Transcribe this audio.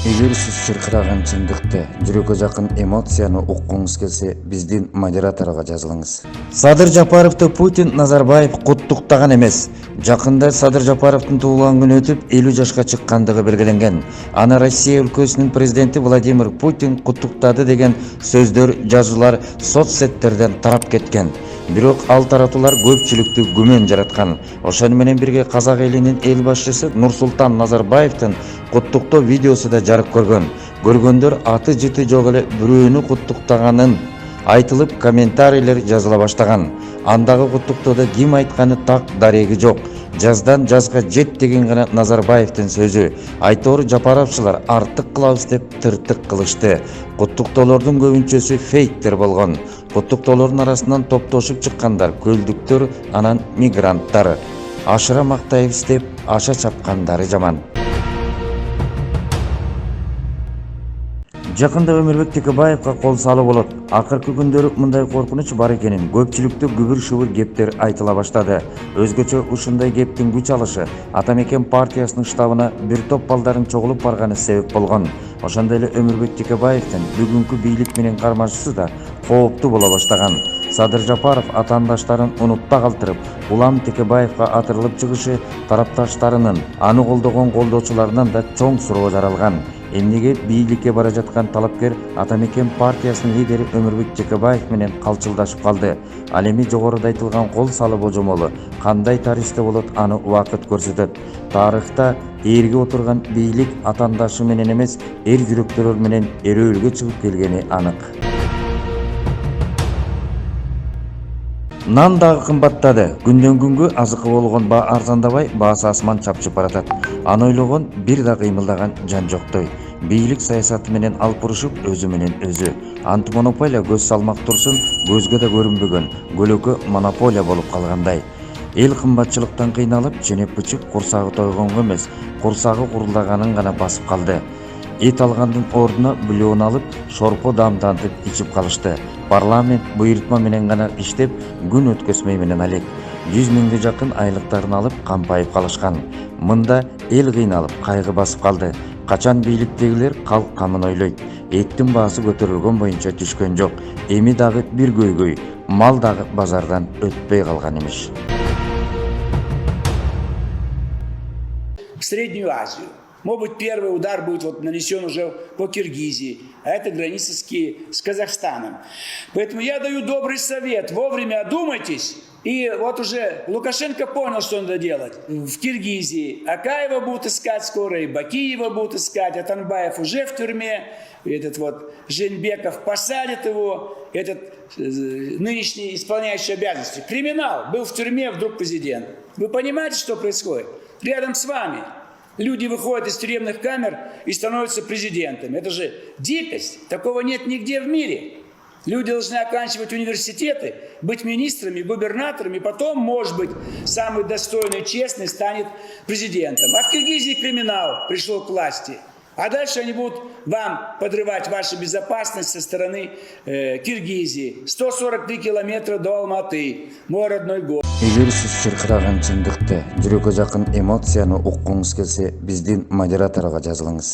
Эгер сиз чыркыраган чындыкты, жүрөккө жакын эмоцияны уккуңуз келсе, биздин модераторго жазылыңыз. Садыр Жапаровду Путин Назарбаев куттуктаган эмес. Жакында Садыр Жапаровдун туулган күнү өтүп 50 жашка чыккандыгы белгиленген. Аны Россия өлкөсүнүн президенти Владимир Путин куттуктады деген сөздөр, жазуулар соцсеттерден тарап кеткен. Бирок ал таратуулар көпчүлүктү күмөн жараткан. Ошону менен бирге казак элинин эл башчысы Нурсултан Назарбаевдин куттуктоо видеосу да жарык көргөн. Көргөндөр аты жыты жок эле бирөөнү куттуктаганын айтылып, комментарийлер жазыла баштаган. Андагы куттуктоодо ким айтканы так дареги жок. Жаздан жазга жет деген гана Назарбаевдин сөзү. Айтор Жапаровчулар артык кылабыз деп тыртык кылышты. Куттуктоолордун көбүнчөсү фейктер болгон. Куттуктоолордун арасынан топтошуп чыккандар көлдүктөр, анан мигранттар. Ашыра мактайбыз деп аша чапкандары жаман. Жакында Өмүрбек Текебаевга кол салуу болот. Акыркы күндөрү мындай коркунуч бар экенин көпчүлүктө күбүр-шүбүр кептер айтыла баштады. Өзгөчө ушундай кептин күч алышы Атамекен партиясынын штабына бир топ балдардын чогулуп барганы себеп болгон. Ошондой эле Өмүрбек Текебаевдин бүгүнкү бийлик менен кармашуусу да кооптуу боло баштаган. Садыр Жапаров атаандаштарын унутпа калтырып, Улам Текебаевга атырылып чыгышы тарапташтарынын, аны колдогон колдоочуларынан да чоң суроо жаралган. Эмнеге бийликке бара жаткан талапкер Атамекен партиясынын лидери Өмүрбек Текебаев менен калчылдашып калды. Ал эми жогоруда айтылган кол салуу божомолу кандай тарихте болот, аны убакыт көрсөтөт. Тарыхта эрге отурган бийлик атаандашы менен эмес, эр жүрөктөрөр менен эрөөлгө чыгып келгени анык. Нан дагы кымбаттады. Күндөн күнгө азыкы болгон баа арзандабай, баасы асман чапчып баратат. Аны ойлогон бир да кыймылдаган жан жоктой. Бийлик саясаты менен алпурушуп, өзү менен өзү. Антимонополия көз салмак турсун, көзгө да көрүнбөгөн, көлөкө монополия болуп калгандай. Эл кымбатчылыктан кыйналып, ченеп-бычып, курсагы тойгонго эмес, курсагы курулдаганын гана басып калды. Эт алгандын ордуна бульон алып, шорпо дамдантып ичип калышты. Парламент буйрутма менен гана иштеп, күн өткөзмөй менен алек. 100 миңге жакын айлыктарын алып кампайып калышкан. Мында эл кыйналып, кайгы басып калды. Качан бийликтегилер калк камын ойлойт. Эттин баасы көтөрүлгөн боюнча түшкөн жок. Эми дагы бир көйгөй, мал дагы базардан өтпөй калган имиш. В Среднюю Азию. Может быть, первый удар будет нанесен уже по Киргизии, а это граница с Казахстаном. Поэтому я даю добрый совет, вовремя одумайтесь. И вот уже Лукашенко понял, что надо делать. В Киргизии Акаева будут искать скоро, и Бакиева будут искать, Атанбаев уже в тюрьме, этот Жинбеков посадит его, этот нынешний исполняющий обязанности. Криминал, был в тюрьме, вдруг президент. Вы понимаете, что происходит? Рядом с вами. Люди выходят из тюремных камер и становятся президентами. Это же дикость. Такого нет нигде в мире. Люди должны оканчивать университеты, быть министрами, губернаторами, потом, может быть, самый достойный, честный станет президентом. А в Киргизии криминал пришел к власти. А дальше они будут вам подрывать вашу безопасность со стороны Киргизии. 143 километра до Алматы, мой родной город. Эгер сиз чыркыраган чындыкты, жүрөккө жакын эмоцияны уккуңуз келсе, биздин модераторго жазылыңыз.